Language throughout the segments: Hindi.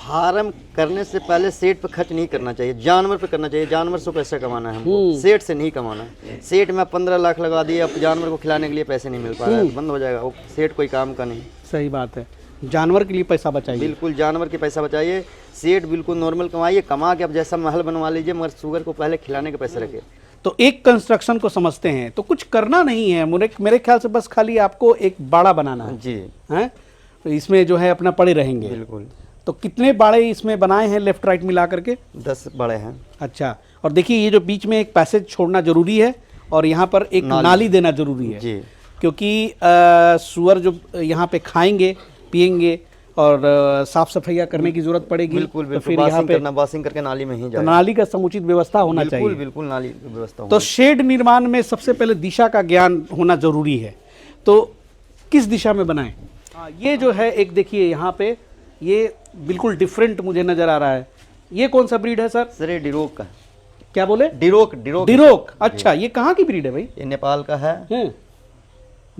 फार्म करने से पहले सेठ पे खर्च नहीं करना चाहिए, जानवर पे करना चाहिए। जानवर से पैसा कमाना है हमको, सेठ से नहीं कमाना। सेठ में 15 लाख लगा दिए, अब जानवर को खिलाने के लिए पैसे नहीं मिल पा रहे हैं, तो बंद हो जाएगा वो। सेठ कोई काम का नहीं। सही बात है, जानवर के लिए पैसा बचाइए। बिल्कुल जानवर के पैसा बचाइए। सेठ बिल्कुल नॉर्मल कमाइए, कमा के अब जैसा महल बनवा लीजिए, मगर शुगर को पहले खिलाने के पैसे रखिए। तो एक कंस्ट्रक्शन को समझते हैं तो कुछ करना नहीं है, मेरे ख्याल से बस खाली आपको एक बाड़ा बनाना है जी, हैं, तो इसमें जो है अपना पड़े रहेंगे। बिल्कुल। तो कितने बाड़े इसमें बनाए हैं लेफ्ट राइट मिला करके? 10 बड़े हैं। अच्छा, और देखिए ये जो बीच में एक पैसेज छोड़ना जरूरी है और यहाँ पर एक नाली देना जरूरी है जी, क्योंकि सुअर जो यहाँ पे खाएंगे पिएंगे और साफ सफाइयाँ करने की जरूरत पड़ेगी। बिल्कुल तो बिल्कुल। फिर यहाँ पे बासिंग करके नाली में ही तो जाए। नाली का समुचित व्यवस्था होना चाहिए। बिल्कुल बिल्कुल, नाली की व्यवस्था तो शेड निर्माण में सबसे पहले दिशा का ज्ञान होना जरूरी है। तो किस दिशा में बनाएं? ये जो है एक देखिए यहाँ पे ये बिल्कुल डिफरेंट मुझे नजर आ रहा है। ये कौन सा ब्रीड है सर? सर ये डिरोक का। क्या बोले? डिरोक। डिरोक। डिरोक। अच्छा, ये कहाँ की ब्रीड है भाई? ये नेपाल का है।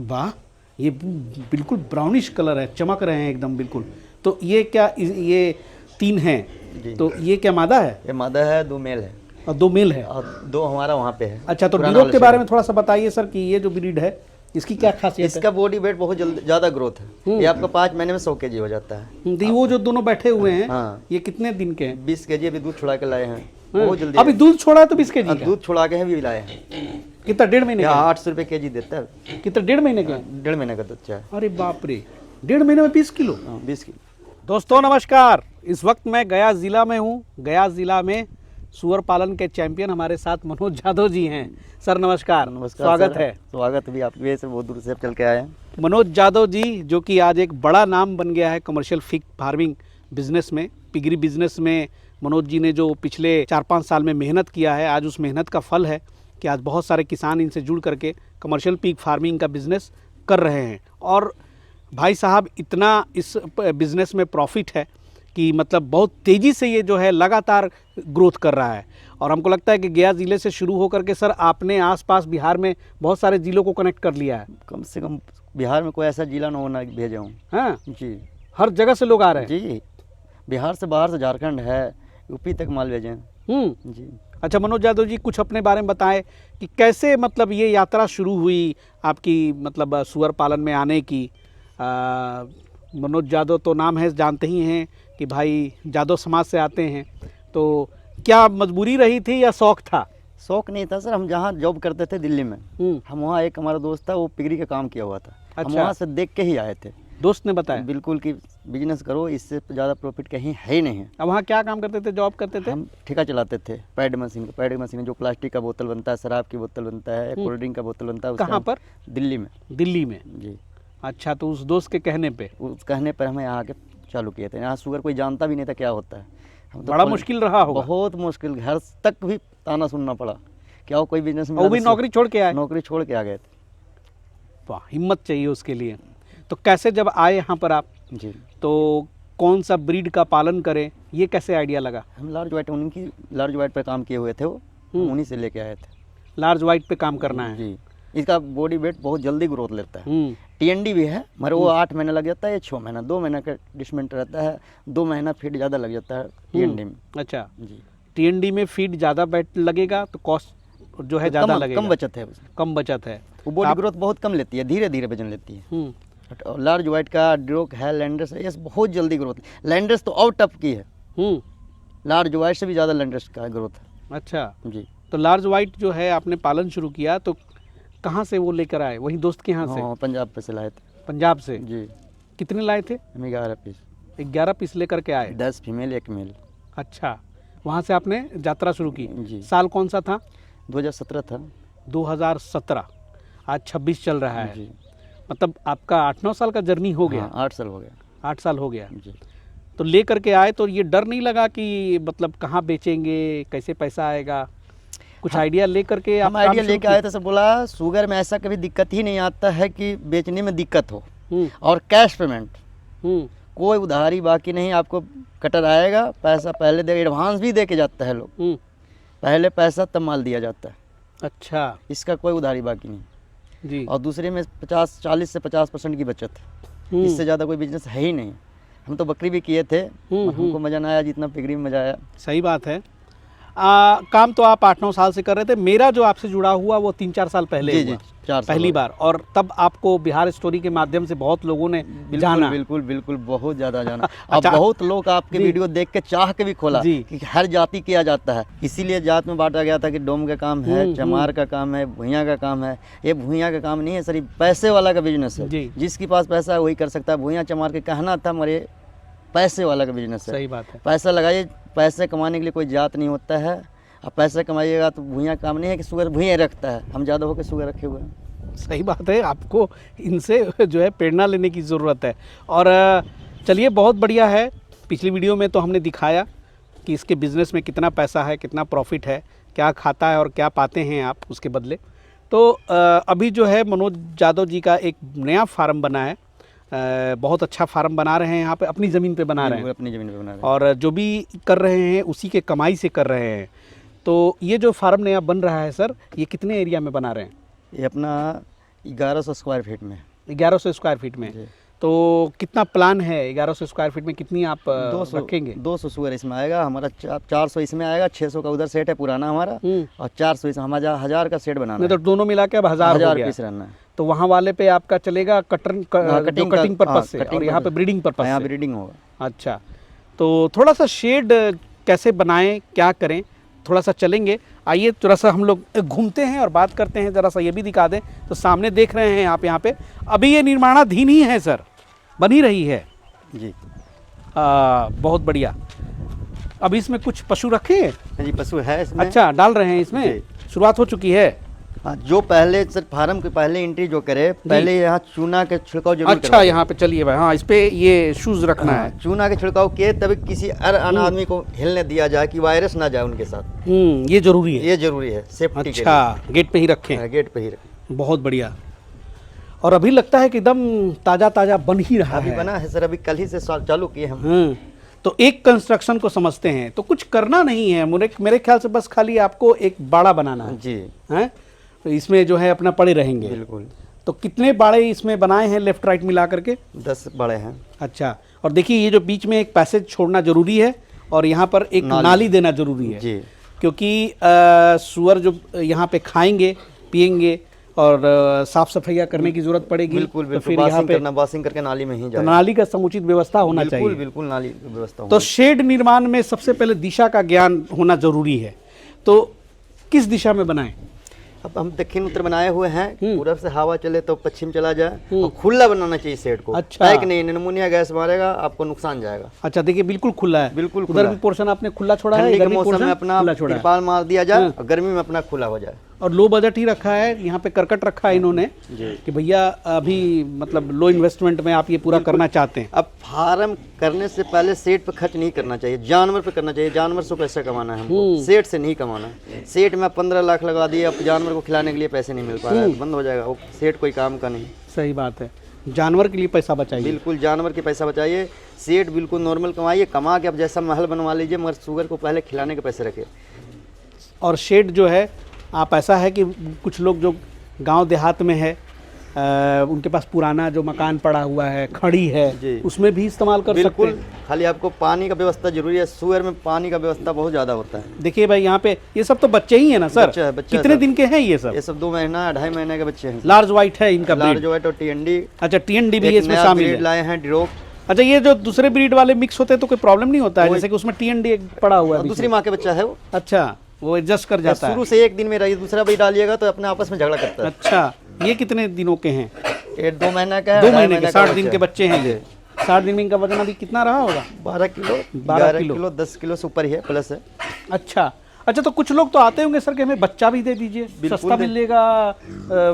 वाह, ये बिल्कुल ब्राउनिश कलर है, चमक रहे हैं एकदम बिल्कुल। तो ये क्या, ये 3 हैं, तो ये क्या मादा है? ये मादा है, 2 मेल है और 2 मेल है और 2 हमारा वहाँ पे है। अच्छा, तो डिरोक के बारे में थोड़ा सा बताइए सर कि ये जो ब्रीड है इसकी क्या खासियत है? इसका बॉडी वेट बहुत ज़्यादा ग्रोथ है। ये आपका 5 महीने में 100 kg हो जाता है। तो वो जो दोनों बैठे हुए हैं, हाँ, ये कितने दिन के हैं? 20 kg अभी दूध छुड़ा के लाए हैं। बहुत जल्दी अभी दूध छोड़ा है तो 20 kg का? दूध छुड़ा के भी लाए हैं। कितना, 1.5 महीने का? 800 रुपये kg देता है। कितना, 1.5 महीने का? 1.5 महीने का बच्चा है। अरे बाप रे, 1.5 महीने में 20 किलो? 20 किलो। दोस्तों नमस्कार, इस वक्त मैं गया ज़िला में हूँ। गया ज़िला में सुअर पालन के चैंपियन हमारे साथ मनोज जादव जी हैं। सर नमस्कार। नमस्कार, स्वागत है। स्वागत भी आपकी वजह से, बहुत दूर से चल के आए हैं। मनोज जादव जी जो कि आज एक बड़ा नाम बन गया है कमर्शियल फिग फार्मिंग बिजनेस में, पिगरी बिजनेस में। मनोज जी ने जो पिछले 4-5 साल में मेहनत किया है, आज उस मेहनत का फल है कि आज बहुत सारे किसान इनसे जुड़ करके कमर्शियल पिग फार्मिंग का बिजनेस कर रहे हैं। और भाई साहब इतना इस बिज़नेस में प्रॉफिट है कि मतलब बहुत तेज़ी से ये जो है लगातार ग्रोथ कर रहा है। और हमको लगता है कि गया ज़िले से शुरू होकर के सर आपने आसपास बिहार में बहुत सारे ज़िलों को कनेक्ट कर लिया है। कम से कम बिहार में कोई ऐसा जिला ना होना भेजा हूँ। हाँ जी, हर जगह से लोग आ रहे हैं जी। बिहार से बाहर से झारखंड है, यूपी तक माल भेजे हैं। जी। अच्छा मनोज यादव जी, कुछ अपने बारे में बताएं कि कैसे मतलब ये यात्रा शुरू हुई आपकी, मतलब सुअर पालन में आने की। मनोज यादव तो नाम है, जानते ही हैं कि भाई यादव समाज से आते हैं। तो क्या मजबूरी रही थी या शौक था? शौक नहीं था सर, हम जहाँ जॉब करते थे दिल्ली में, हम वहाँ एक हमारा दोस्त था, वो पिगरी का काम किया हुआ था। हम वहाँ से देख के ही आए थे। दोस्त ने बताया? बिल्कुल कि बिजनेस करो, इससे ज़्यादा प्रॉफिट कहीं है ही नहीं है। अब वहाँ क्या काम करते थे, जॉब करते थे? हम ठेका चलाते थे पैड मशीन जो प्लास्टिक का बोतल बनता है, शराब की बोतल बनता है, कोल्ड ड्रिंक का बोतल बनता है। कहाँ पर? दिल्ली में। दिल्ली में? जी। अच्छा, तो उस दोस्त के कहने पे? उस कहने पर हमें यहाँ आके चालू किए थे। यहाँ शुगर कोई जानता भी नहीं था क्या होता है। हम तो बड़ा मुश्किल रहा होगा। बहुत मुश्किल, घर तक भी ताना सुनना पड़ा, क्या कोई बिजनेस में। वो भी नौकरी छोड़ के आए? नौकरी छोड़ के आ गए थे। वाह, हिम्मत चाहिए उसके लिए। तो कैसे जब आए यहाँ पर आप, जी, तो कौन सा ब्रीड का पालन करें, ये कैसे आइडिया लगा? हम लार्ज वाइट, उनकी लार्ज वाइट पे काम किए हुए थे, वो उन्हीं से लेके आए थे। लार्ज वाइट पे काम करना है जी। इसका बॉडी वेट बहुत जल्दी ग्रोथ लेता है। टीएनडी भी है, मगर वो 8 महीना लग जाता है, ये 6 महीना, 2 महीना का डिस्मेंट रहता है, 2 महीना फीड ज़्यादा लग जाता है टीएनडी में। अच्छा जी। टीएनडी में फीड ज़्यादा बैठ लगेगा तो कॉस्ट जो है ज़्यादा लगेगा, कम बचत है उसमें। कम बचत है। वो बॉडी ग्रोथ बहुत कम लेती है, धीरे धीरे वजन लेती है। लार्ज वाइट का डिरोक है, लैंडर्स है, ये बहुत जल्दी ग्रोथ। लैंडर्स तो और टफ की है, लार्ज वाइट से भी ज़्यादा लैंडर्स का ग्रोथ है। अच्छा जी। तो लार्ज वाइट जो है आपने पालन शुरू किया तो कहाँ से वो लेकर आए? वहीं दोस्त के यहाँ से? हाँ, पंजाब पे से लाए थे। पंजाब से? जी। कितने लाए थे? हम 11 पीस। 11 पीस लेकर के आए? 10 फीमेल 1 मेल। अच्छा, वहाँ से आपने यात्रा शुरू की। जी। साल कौन सा था? 2017 था। 2017, आज 26 चल रहा है। जी। मतलब आपका 8-9 साल का जर्नी हो गया। 8 साल हो गया। 8 साल हो गया। जी। तो ले करके आए तो ये डर नहीं लगा कि मतलब कहाँ बेचेंगे, कैसे पैसा आएगा? कुछ आइडिया ले करके हम आइडिया लेके आए थे, सब बोला शुगर में ऐसा कभी दिक्कत ही नहीं आता है कि बेचने में दिक्कत हो। और कैश पेमेंट, कोई उधारी बाकी नहीं, आपको कटर आएगा, पैसा पहले दे, एडवांस भी दे के जाता है लोग, पहले पैसा तब माल दिया जाता है। अच्छा, इसका कोई उधारी बाकी नहीं जी। और दूसरे में 40 से 50% की बचत है। इससे ज़्यादा कोई बिजनेस है ही नहीं। हम तो बकरी भी किए थे, हमको मजा ना आया जितना पिगरी में मजा आया। सही बात है। काम तो आप 8-9 साल से कर रहे थे। मेरा जो आपसे जुड़ा हुआ वो 3-4 साल पहले जी हुआ, जी, 4 साल पहली हो गए। बार। और तब आपको बिहार स्टोरी के माध्यम से बहुत लोगों ने जाना। बिल्कुल बिल्कुल बहुत ज्यादा जाना। अब अच्छा। बहुत लोग आपके जी। वीडियो देख के चाह के भी खोला जी। कि हर जाति किया जाता है, इसीलिए जात में बांटा गया था कि डोम का काम है, चमार का काम है, भुइयां का काम है। ये भुइयां का काम नहीं है सर, ये पैसे वाला का बिजनेस है। जी। जिसके पास पैसा है वही कर सकता है। भुइयां चमार के कहना था मरे पैसे वाला का बिजनेस है। सही बात है। पैसा लगाइए, पैसे कमाने के लिए कोई जात नहीं होता है। अब पैसे कमाइएगा तो भुइयां काम नहीं है कि शुगर भुइयां रखता है, हम ज़्यादा होकर शुगर रखे हुए हैं। सही बात है, आपको इनसे जो है प्रेरणा लेने की ज़रूरत है। और चलिए, बहुत बढ़िया है। पिछली वीडियो में तो हमने दिखाया कि इसके बिज़नेस में कितना पैसा है, कितना प्रॉफिट है, क्या खाता है और क्या पाते हैं आप उसके बदले। तो अभी जो है मनोज यादव जी का एक नया फार्म बना है, बहुत अच्छा फार्म बना रहे हैं यहाँ पे, अपनी ज़मीन पे बना रहे हैं। अपनी ज़मीन पे बना रहे हैं और जो भी कर रहे हैं उसी के कमाई से कर रहे हैं। तो ये जो फार्म नया बन रहा है सर, ये कितने एरिया में बना रहे हैं? ये अपना 1100 स्क्वायर फीट में। 1100 स्क्वायर फीट में। जी। तो कितना प्लान है 1100 स्क्वायर फीट में, कितनी आप 200 रखेंगे? 200 शुगर इसमें आएगा हमारा, 400 इसमें आएगा, 600 का उधर सेट है पुराना हमारा, और 400 इसमें हमारा 1000 का सेट बनाना नहीं है। तो दोनों मिला के अब 1000 हो 1000 गया। पीस रहना है। तो वहाँ वाले पे आपका चलेगा कटिंग कटिंग पर्पज से, कटिंग और यहाँ पे पर्पस। ब्रीडिंग पर्पज यहाँ से। ब्रीडिंग होगा। अच्छा, तो थोड़ा सा शेड कैसे बनाएं, क्या करें, थोड़ा सा चलेंगे। आइए थोड़ा सा हम लोग घूमते हैं और बात करते हैं। ज़रा सा ये भी दिखा दें। तो सामने देख रहे हैं आप यहाँ पे, अभी ये निर्माणाधीन ही है सर, बनी रही है जी। बहुत बढ़िया। अभी इसमें कुछ पशु रखे हैं? जी पशु है इसमें। अच्छा, डाल रहे हैं इसमें, जी। शुरुआत हो चुकी है। हाँ, जो पहले सर फार्म के पहले एंट्री जो करे, पहले यहाँ चूना के छिड़काव जरूर अच्छा, यहाँ पे चलिए भाई, हाँ, इस पे ये शूज रखना है। चूना के छिड़काव किए तभी किसी अन आदमी को हिलने दिया जाए कि वायरस ना जाए उनके साथ। ये जरूरी है। ये जरूरी है सेफ्टी के अच्छा, गेट पे ही रखें। लिए। गेट पे ही रखें। बहुत बढ़िया। और अभी लगता है कि एकदम ताज़ा ताज़ा बन ही रहा अभी है। बना है सर, अभी कल ही से चालू किए हम। तो एक कंस्ट्रक्शन को समझते हैं तो कुछ करना नहीं है मेरे ख्याल से, बस खाली आपको एक बाड़ा बनाना है। जी। हैं, तो इसमें जो है अपना पड़े रहेंगे। बिल्कुल। तो कितने बाड़े इसमें बनाए हैं लेफ्ट राइट मिला करके? 10 बड़े हैं। अच्छा, और देखिए ये जो बीच में एक पैसेज छोड़ना जरूरी है, और यहाँ पर एक नाली देना जरूरी है। जी। क्योंकि सुअर जो यहाँ पे खाएंगे पिएंगे और साफ सफाइयाँ करने की जरूरत पड़ेगी। बिल्कुल तो बिल्कुल, फिर यहाँ पे बासिंग करके नाली में ही तो जाए। नाली का समुचित व्यवस्था होना चाहिए। बिल्कुल बिल्कुल, नाली की व्यवस्था तो शेड निर्माण में सबसे पहले दिशा का ज्ञान होना जरूरी है। तो किस दिशा में बनाएं? अब हम दक्षिण उत्तर बनाए हुए हैं, पूरब से हवा चले तो पश्चिम चला जाए, और खुला बनाना चाहिए शेड को। अच्छा। पैक नहीं, निमोनिया गैस मारेगा, आपको नुकसान जाएगा। अच्छा, देखिए बिल्कुल खुला है। बिल्कुल उधर खुला भी पोर्शन आपने खुला छोड़ा है, ठंडी इधर के भी मौसम पोर्शन में अपना खुला छोड़ा है। तिरपाल मार दिया जाए, और गर्मी में अपना खुला हो जाए। और लो बजट ही रखा है, यहाँ पे करकट रखा है इन्होंने कि भैया अभी मतलब लो इन्वेस्टमेंट में आप ये पूरा करना चाहते हैं। अब फार्म करने से पहले सेट पे खर्च नहीं करना चाहिए, जानवर पे करना चाहिए। जानवर से पैसा कमाना है हमको, सेट से नहीं कमाना है। सेट में 15 लाख लगा दिए, अब जानवर को खिलाने के लिए पैसे नहीं मिल पा रहा है, बंद हो जाएगा वो। सेट कोई काम का नहीं। सही बात है, जानवर के लिए पैसा बचाइए। बिल्कुल, जानवर के पैसा बचाइए। सेट बिल्कुल नॉर्मल कमाइए, कमा के अब जैसा महल बनवा लीजिए, मगर शुगर को पहले खिलाने के पैसे रखिए। और शेड जो है, आप ऐसा है कि कुछ लोग जो गांव देहात में है, उनके पास पुराना जो मकान पड़ा हुआ है, खड़ी है, जी। उसमें भी इस्तेमाल कर सकते बिल्कुल, हैं। खाली आपको पानी का व्यवस्था जरूरी है। शुगर में पानी का व्यवस्था बहुत ज़्यादा होता है। देखिए भाई, यहाँ पे ये सब तो बच्चे ही है ना सर? बच्चा है, बच्चा है कितने सर। दिन के हैं ये सब? ये सब 2 महीना 2.5 महीने के बच्चे हैं। लार्ज व्हाइट है इनका लार्ज ब्रीड? व्हाइट और TND। अच्छा, TND भी एक इसमें नया शामिल ब्रीड है। लाए हैं, डिरोक। अच्छा, ये जो दूसरे ब्रीड वाले मिक्स होते हैं तो कोई प्रॉब्लम नहीं होता है? जैसे कि उसमें TND एक पड़ा हुआ है बीच दूसरी में। माँ के बच्चा है वो। अच्छा, वो एडजस्ट कर जाता है। शुरू से एक दिन में रही, दूसरा भी डालिएगा तो अपने आपस में झगड़ा करता है। अच्छा, ये कितने दिनों के हैं? ये 2 महीना का है, 2 ढाई महीने के, का 60 दिन बच्चा के है। बच्चे हैं ये। 60 दिन में इनका वजन अभी कितना रहा होगा? 12 किलो, 12 11 किलो। किलो, 10 किलो से ऊपर ही है, प्लस है। अच्छा अच्छा, तो कुछ लोग तो आते होंगे सर कि हमें बच्चा भी दे दीजिए, सस्ता मिलेगा,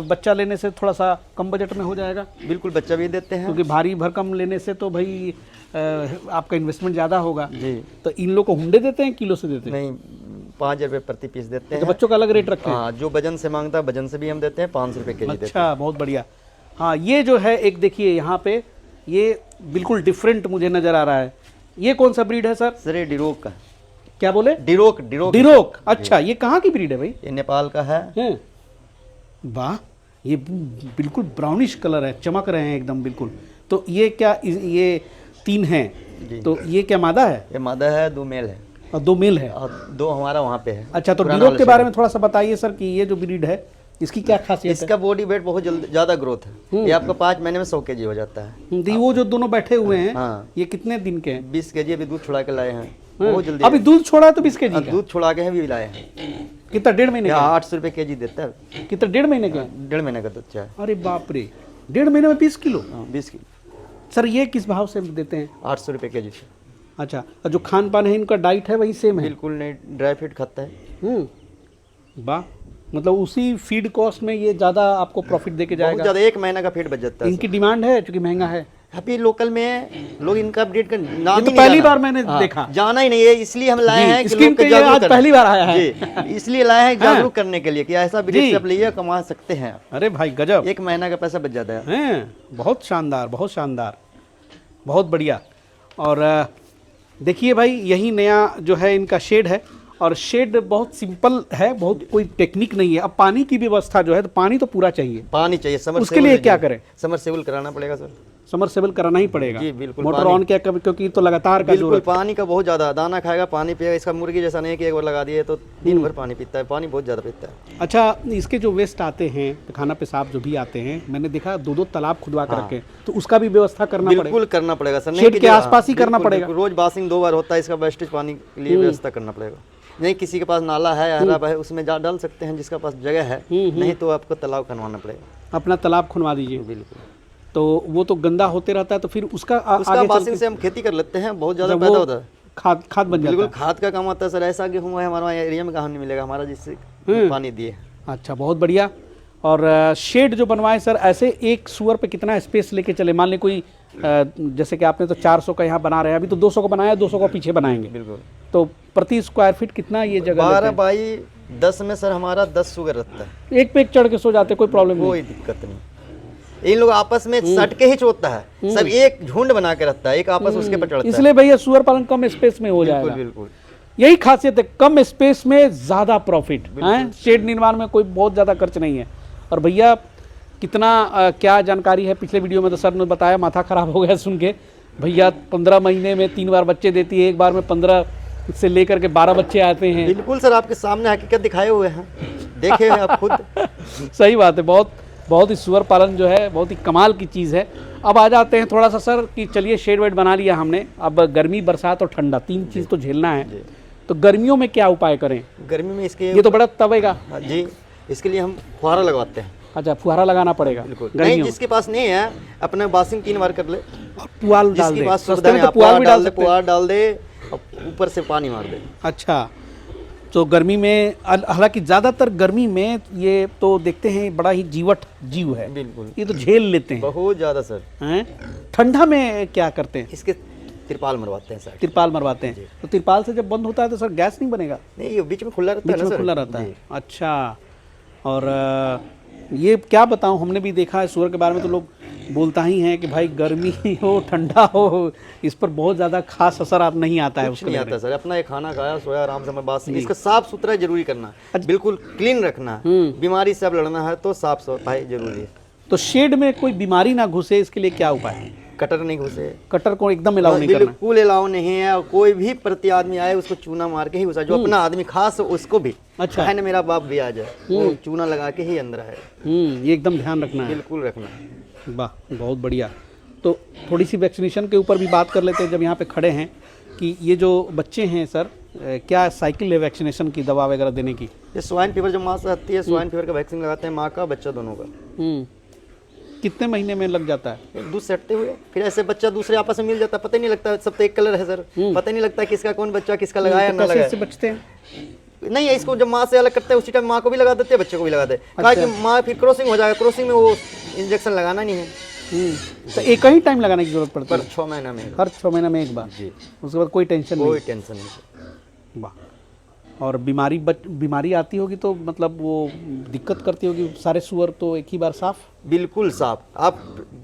बच्चा लेने से थोड़ा सा कम बजट में हो जाएगा। बिल्कुल, बच्चा भी देते हैं। क्योंकि भारी भरकम लेने से तो भाई आपका इन्वेस्टमेंट ज़्यादा होगा। जी। तो इन लोग को हुंडे देते हैं, किलो से देते हैं? नहीं, 5 रुपये प्रति पीस देते तो हैं। बच्चों का अलग रेट रखते हैं? हाँ, जो वजन से मांगता है वजन से भी हम देते हैं, 500 रुपये केजी देते हैं। अच्छा, बहुत बढ़िया। हाँ, ये जो है एक देखिए यहाँ पे, ये बिल्कुल डिफरेंट मुझे नज़र आ रहा है। ये कौन सा ब्रीड है सर? सर ये डिरोक का। क्या बोले? डिरोक। डिरोक। डिरोक। अच्छा, ये कहाँ की ब्रीड है भाई? ये नेपाल का है। वाह, ये बिल्कुल ब्राउनिश कलर है, चमक रहे हैं एकदम बिल्कुल। तो ये क्या ये 3 जी। हैं, तो ये क्या मादा है ये मादा है, 2 मेल है और 2 मेल है? और 2 हमारा वहाँ पे है। अच्छा, तो पुराना ड्यूरोक वाला के बारे शेड में थोड़ा सा बताइए सर कि ये जो ब्रीड है इसकी क्या खासियत है? इसका बॉडी वेट बहुत ज़्यादा ग्रोथ है। ये आपका 5 महीने में 100 kg हो जाता है। तो वो जो दोनों बैठे हुए हैं, हाँ। ये कितने दिन के हैं? 20 kg अभी दूध छुड़ा के लाए हैं, बहुत जल्दी। अभी दूध छोड़ा है तो 20 kg का? दूध छुड़ा के भी लाए हैं। कितना, 1.5 महीने का? 800 रुपये kg देता है। कितना, 1.5 महीने का? 1.5 महीने का बच्चा है। अरे बाप रे, 1.5 महीने में 20 किलो? 20 किलो। सर ये किस भाव से देते हैं? 800 रुपये kg से। अच्छा, और जो खान पान है इनका डाइट है वही सेम है? बिल्कुल नहीं, ड्राई फीड खाता है। वाह, मतलब उसी फीड कॉस्ट में ये ज़्यादा आपको प्रॉफिट दे के बहुत जाएगा? ज़्यादा, 1 महीना का फीड बच जाता है। इनकी डिमांड है क्योंकि महंगा है? अभी लोकल में लोग इनका ब्रीड का नाम ये तो ही नहीं पहली जाना। बार मैंने हाँ, देखा। जाना ही नहीं है, इसलिए हम लाए जी, हैं कि स्क्रीन लोग पे को ये जागरूक आज करने। पहली बार आया है। जी, इसलिए लाए हैं जागरूक करने के लिए कि ऐसा जी। ब्रीड से आप लिए कमा सकते हैं। अरे भाई गजब, 1 महीना का पैसा बच जाता है। हैं, बहुत शानदार, बहुत शानदार, बहुत बढ़िया। और देखिए भाई, यही नया जो है इनका शेड है, और शेड बहुत सिंपल है, बहुत कोई टेक्निक नहीं है। अब पानी की व्यवस्था जो है, तो पानी तो पूरा चाहिए, पानी चाहिए। समर उसके लिए क्या करें? समरसेबल कराना पड़ेगा सर। समरसेबल कराना ही पड़ेगा? जी, बिल्कुल। मोटर पानी- ऑन क्या, क्योंकि तो लगातार का बिल्कुल, जरूरत। पानी का बहुत ज़्यादा, दाना खाएगा पानी पिएगा। इसका मुर्गी जैसा नहीं है कि एक बार लगा दिए तो दिन भर पानी पीता है, पानी बहुत ज़्यादा पीता है। अच्छा, इसके जो वेस्ट आते हैं, खाना पेशाब जो भी आते हैं, मैंने देखा 2-2 तालाब खुदवा कर रखे, तो उसका भी व्यवस्था करना पड़ेगा? बिल्कुल करना पड़ेगा सर। शेड कि के आसपास ही करना बिल्कुल, पड़ेगा? बिल्कुल। रोज बासिंग 2 बार होता है, इसका वेस्टेज पानी के लिए व्यवस्था करना पड़ेगा। नहीं किसी के पास नाला है, हरा है, उसमें जा डाल सकते हैं जिसका पास जगह है, नहीं तो आपको तालाब खनवाना पड़ेगा। अपना तालाब खुनवा दीजिए। बिल्कुल। तो वो तो गंदा होते रहता है, तो फिर उसका उसका आगे बासिंग से हम खेती कर लेते हैं, बहुत ज़्यादा जब पैदा वो होता है। खाद बन जाता बिल्कुल है। खाद का काम आता है सर। ऐसा गेहूँ है हमारे एरिया में, कहाँ नहीं मिलेगा हमारा जिससे पानी दिए। अच्छा, बहुत बढ़िया। और शेड जो बनवाए सर, ऐसे एक सुअर पे कितना स्पेस लेके चले? मान ले कोई जैसे कि आपने तो 400 का यहाँ बना रहे हैं, अभी तो 200 का बनाया, 200 का पीछे बनाएंगे, बिल्कुल। तो प्रति स्क्वायर फीट कितना ये जगह लेते 12 हैं? बाई 10 में सर हमारा 10 सुगर रहता है। एक पे एक चढ़ के सो जाते, कोई प्रॉब्लम नहीं? कोई दिक्कत नहीं। इन लोग आपस में सट के ही चोता है, सब एक झुंड बना के रखता है, एक आपस उसके पर चढ़ता है। इसलिए भैया सुअर पालन कम स्पेस में हो जाएगा। बिल्कुल, बिल्कुल। यही खासियत है, कम स्पेस में ज़्यादा प्रॉफिट है। शेड निर्माण में कोई बहुत ज़्यादा खर्च नहीं है। और भैया कितना क्या जानकारी है, पिछले वीडियो में तो सर ने बताया, माथा खराब हो गया सुन के। भैया 15 महीने में 3 बार बच्चे देती है, एक बार में 15 से लेकर के 12 बच्चे आते हैं। बिल्कुल सर, आपके सामने हकीकत दिखाए हुए हैं, देखे हैं आप खुद। सही बात है, बहुत बहुत ही सुअर पालन जो है बहुत ही कमाल की चीज़ है। अब आ जाते हैं थोड़ा सा सर कि चलिए शेड वेड बना लिया हमने, अब गर्मी बरसात और ठंडा 3 चीज़ तो झेलना है, तो गर्मियों में क्या उपाय करें? गर्मी में इसके ये तो बड़ा तवेगा। हाँ जी, इसके लिए हम फुहारा लगवाते हैं। अच्छा, फुहारा लगाना पड़ेगा? बिल्कुल। गर्मियों नहीं, जिसके पास नहीं है अपने बासिंग 3 बार कर ले, और पुआल डाल जिसके दे, पास सस्ते सुविधा में है तो पुआल भी डाल सकते हैं। पुआल डाल दे और ऊपर से पानी मार दे। अच्छा, तो गर्मी में हालांकि ज़्यादातर गर्मी में ये तो देखते हैं बड़ा ही जीवट जीव है, बिल्कुल। ये तो झेल लेते हैं, बहुत ज़्यादा सर। हैं? ठंडा में क्या करते हैं? इसके तिरपाल मरवाते हैं सर। तिरपाल मरवाते हैं। तो तिरपाल से जब बंद होता है तो सर गैस नहीं बनेगा? नहीं, ये बीच में खुला रहता है बीच ना में सर। खुला रहता है। जी। अच्छा, और ये क्या बताऊं, हमने भी देखा है सुअर के बारे में, तो लोग बोलता ही हैं कि भाई गर्मी हो ठंडा हो, इस पर बहुत ज़्यादा खास असर आप नहीं आता है कुछ उसको नहीं लेकर। आता सर। अपना ये खाना खाया, सोया, आराम से। मैं बात इसका साफ सुथरा जरूरी करना, बिल्कुल क्लीन रखना। बीमारी से अब लड़ना है तो साफ सफाई जरूरी है। तो शेड में कोई बीमारी ना घुसे, इसके लिए क्या उपाय है? कटर नहीं घुसे, कटर को एकदम अलाउ नहीं करना? बिल्कुल अलाउ नहीं है। और कोई भी प्रति आदमी आए उसको चूना मार के ही घुसा, जो अपना आदमी खास हो उसको भी। अच्छा। है ना, मेरा बाप भी आ जाए, वो चूना लगा के ही अंदर आए। ये एकदम ध्यान रखना है। बिल्कुल रखना है। वाह, बहुत बढ़िया। तो थोड़ी सी वैक्सीनेशन के ऊपर भी बात कर लेते हैं, जब यहाँ पे खड़े हैं, कि ये जो बच्चे हैं सर, क्या साइकिल है वैक्सीनेशन की, दवा वगैरह देने की? ये स्वाइन फीवर जब माँ से आती है, स्वाइन फीवर का वैक्सीन लगाते हैं, माँ का बच्चा दोनों का। कितने महीने में लग जाता है? दूध सटते हुए फिर ऐसे बच्चा दूसरे आपस में मिल जाता है, पता ही नहीं लगता। सब तो एक कलर है सर, पता ही नहीं लगता किसका कौन बच्चा किसका लगाया या ना कैसे लगाया। इससे बचते हैं? नहीं है, इसको जब माँ से अलग करते हैं उसी टाइम माँ को भी लगा देते हैं, बच्चे को भी लगा देते हैं। कहा कि माँ फिर क्रॉसिंग हो जाएगा, क्रॉसिंग में वो इंजेक्शन लगाना नहीं है। तो एक ही टाइम लगाने की जरूरत पड़ती पर है? 6 महीना में हर 6 महीने में एक बार? जी। उसके बाद कोई टेंशन नहीं? कोई टेंशन नहीं। वाह। और बीमारी आती होगी तो मतलब वो दिक्कत करती होगी, सारे सुअर तो एक ही बार साफ? बिल्कुल साफ। आप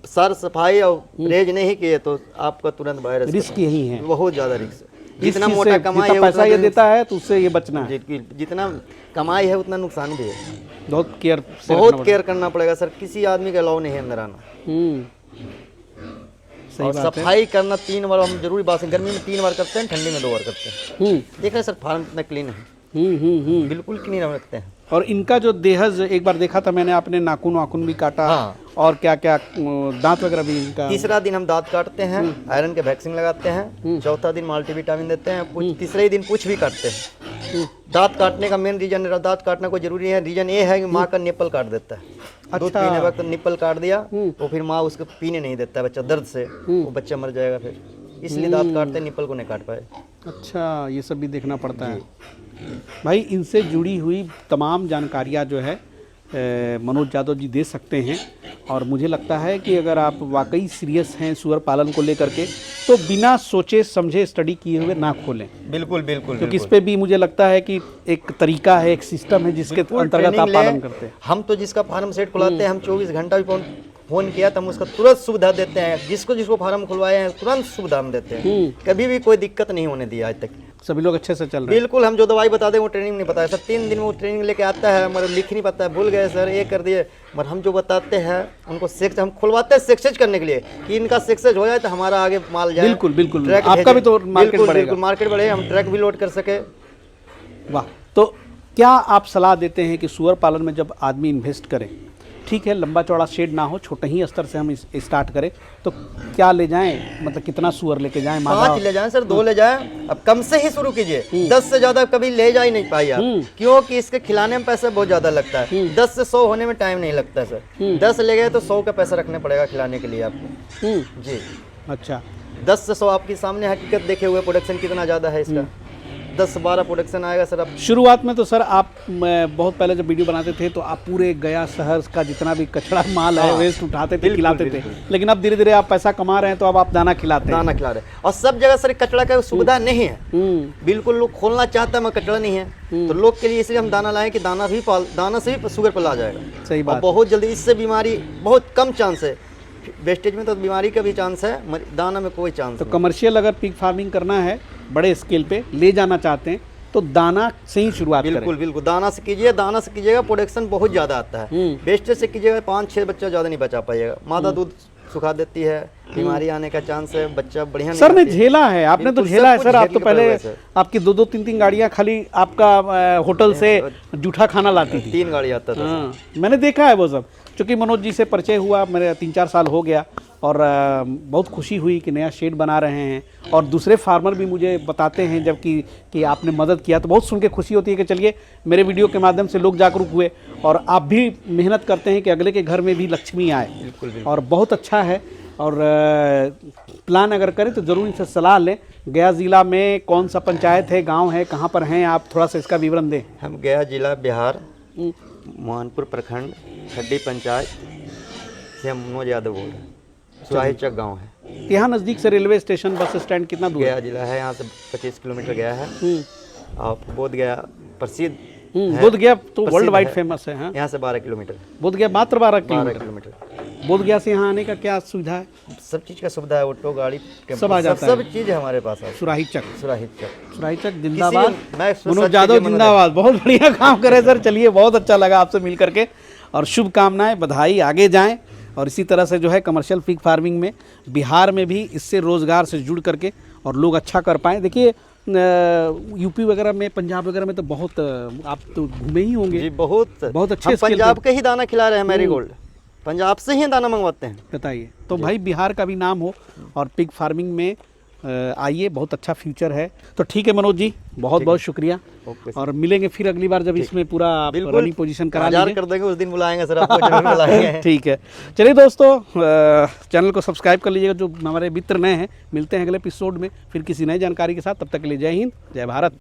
सर सफाई और परहेज नहीं किए तो आपका तुरंत वायरस रिस्क यही है, बहुत ज्यादा रिस्क है। इस जितना चीज़ मोटा से कमाई जितना है पैसा ये देता है तो उससे ये बचना है। जितना कमाई है उतना नुकसान भी है। बहुत केयर से बहुत केयर करना पड़ेगा सर। किसी आदमी का अलाउ नहीं है अंदर आना। सही और बात है। सफाई करना 3 बार हम जरूरी बात है, गर्मी में 3 बार करते हैं, ठंडी में 2 बार करते हैं। देख रहे हैं सर फार्म कितना क्लीन है, बिल्कुल क्लीन हम रखते हैं। और इनका जो देहज एक बार देखा था मैंने, आपने नाखून वाखून भी काटा। हाँ। और क्या क्या दांत वगैरह भी इनका। तीसरा दिन हम दांत काटते हैं, आयरन के वैक्सीन लगाते हैं, चौथा दिन मल्टीविटामिन देते हैं, तीसरे ही दिन पूछ भी काटते हैं। दांत काटने का मेन रीजन, दांत काटना कोई जरूरी है, रीजन ये है कि माँ का निप्पल काट देता है। दूध पीने वक्त निप्पल काट दिया तो फिर माँ उसको पीने नहीं देता है बच्चा, दर्द से वो बच्चा मर जाएगा फिर, इसलिए दांत काटते हैं, निप्पल को नहीं काट पाए। अच्छा, ये सब भी देखना पड़ता है भाई। इनसे जुड़ी हुई तमाम जानकारियाँ जो है मनोज यादव जी दे सकते हैं। और मुझे लगता है कि अगर आप वाकई सीरियस हैं सुअर पालन को लेकर के, तो बिना सोचे समझे स्टडी किए हुए ना खोलें। बिल्कुल बिल्कुल, क्योंकि इस पे भी मुझे लगता है कि एक तरीका है, एक सिस्टम है जिसके अंतर्गत आप पालन करते हैं। हम तो जिसका फार्म सेट खुलाते हैं, हम 24 घंटा भी फोन किया तो हम उसका तुरंत सुविधा देते हैं। जिसको फार्म खुलवाए हैं तुरंत सुविधा हम देते हैं, कभी भी कोई दिक्कत नहीं होने दिया आज तक। सभी लोग अच्छे से चल रहे हैं। बिल्कुल, हम जो दवाई बता दें वो ट्रेनिंग नहीं बताया सर, 3 दिन में वो ट्रेनिंग लेके आता है, मतलब लिख नहीं पाता है, भूल गए सर ये कर दिए, मगर हम जो बताते हैं उनको हम खुलवाते हैं सक्सेस करने के लिए कि इनका सक्सेस हो जाए तो हमारा आगे माल जाए। बिल्कुल बिल्कुल, आपका भी तो मार्केट बढ़ेगा। मार्केट बढ़े, हम ट्रक भी लोड कर सके। वाह। तो क्या आप सलाह देते हैं कि सुअर पालन में जब आदमी इन्वेस्ट करे, ठीक है लंबा चौड़ा शेड ना हो, छोटे ही स्तर से हम स्टार्ट करें, तो क्या ले जाएं, मतलब कितना सुअर लेके जाएं? 5 ले जाएं सर, 2 ले जाएं। अब कम से ही शुरू कीजिए, 10 से ज्यादा कभी ले जा ही नहीं पाई आप, क्योंकि इसके खिलाने में पैसा बहुत ज्यादा लगता है। 10 से 100 होने में टाइम नहीं लगता है सर। 10 ले गए तो 100 का पैसा रखने पड़ेगा खिलाने के लिए आपको। जी अच्छा, 10 से 100 आपके सामने हकीकत देखे हुए, प्रोडक्शन कितना ज्यादा है इसका, 10 से 12 प्रोडक्शन आएगा सर। अब शुरुआत में तो सर आप बहुत पहले जब वीडियो बनाते थे तो आप पूरे गया शहर का जितना भी कचरा माल है वेस्ट उठाते थे, खिलाते थे, लेकिन अब धीरे धीरे आप पैसा कमा रहे हैं तो अब आप दाना खिलाते हैं। दाना खिला रहे हैं, और सब जगह सर कचरा का सुविधा नहीं है। बिल्कुल, लोग खोलना चाहता है मगर कचरा नहीं है, तो लोग के लिए इसलिए हम दाना लाएं कि दाना से भी शुगर पर आ जाएगा। सही बात। बहुत जल्दी इससे बीमारी बहुत कम चांस है, वेस्टेज में तो बीमारी का भी चांस है, दाना में कोई चांस तो नहीं। कमर्शियल अगर पिग फार्मिंग करना है, बड़े स्केल पे ले जाना चाहते हैं, तो दाना से ही शुरुआत करें। बिल्कुल बिल्कुल, दाना से कीजिए, दाना से कीजिएगा, प्रोडक्शन बहुत ज़्यादा आता है। वेस्टेज से कीजिएगा 5-6 बच्चा ज़्यादा नहीं बचा पाइएगा, मादा दूध सुखा देती है, बीमारी आने का चांस है, बच्चा बढ़िया नहीं सर ने आती है। झेला है, आपने तो झेला है सर। आप तो पहले आपकी 2-2 3-3 गाड़ियाँ खाली आपका होटल से जूठा खाना लाती थी। 3 गाड़ी आता था। हाँ, मैंने देखा है वो सब। चूँकि मनोज जी से परिचय हुआ मेरे 3-4 साल हो गया, और बहुत खुशी हुई कि नया शेड बना रहे हैं, और दूसरे फार्मर भी मुझे बताते हैं जबकि कि आपने मदद किया, तो बहुत सुन के खुशी होती है कि चलिए मेरे वीडियो के माध्यम से लोग जागरूक हुए, और आप भी मेहनत करते हैं कि अगले के घर में भी लक्ष्मी आए। बिल्कुल। और बहुत अच्छा है। और प्लान अगर करें तो ज़रूर इनसे सलाह लें। गया ज़िला में कौन सा पंचायत है, गांव है, कहाँ पर हैं आप, थोड़ा सा इसका विवरण दें। हम गया जिला बिहार, मोहनपुर प्रखंड, खड्डी पंचायत से हम मनोज यादव बोल रहे हैं। सुराही चक गाँव है। यहाँ नज़दीक से रेलवे स्टेशन, बस स्टैंड कितना दूर है? गया जिला है, यहाँ से 25 किलोमीटर गया है। और बोध गया प्रसिद्ध, बोध गया तो वर्ल्ड वाइड फेमस है। हाँ, यहाँ से 12 किलोमीटर। बोध गया मात्र 12 किलोमीटर। बोध गया से यहाँ आने का क्या सुविधा है? सब चीज़ का सुविधा है, ऑटो गाड़ी सब आ जाता है। सब चीज़ है हमारे पास। सुराही चक जिंदाबाद, मनोज यादव जिंदाबाद। बहुत बढ़िया काम करे सर। चलिए, बहुत अच्छा लगा आपसे मिल करके, और शुभकामनाएं, बधाई, आगे जाएं। और इसी तरह से जो है कमर्शियल पिग फार्मिंग में बिहार में भी इससे रोज़गार से जुड़ करके और लोग अच्छा कर पाएँ। देखिए यूपी वगैरह में, पंजाब वगैरह में तो बहुत, आप तो घूमे ही होंगे जी, बहुत अच्छे। पंजाब के ही दाना खिला रहे हैं, मैरीगोल्ड पंजाब से ही दाना मंगवाते हैं। बताइए, तो भाई बिहार का भी नाम हो, और पिग फार्मिंग में आइए, बहुत अच्छा फ्यूचर है। तो ठीक है मनोज जी, बहुत बहुत शुक्रिया, और मिलेंगे फिर अगली बार जब इसमें पूरा रनिंग पोजीशन करा लीजिए। कर देंगे, उस दिन बुलाएंगे सर, आपको जरूर बुलाएंगे। ठीक है, चलिए दोस्तों, चैनल को सब्सक्राइब कर लीजिएगा जो हमारे मित्र नए हैं। मिलते हैं अगले एपिसोड में फिर किसी नई जानकारी के साथ। तब तक के लिए जय हिंद, जय भारत।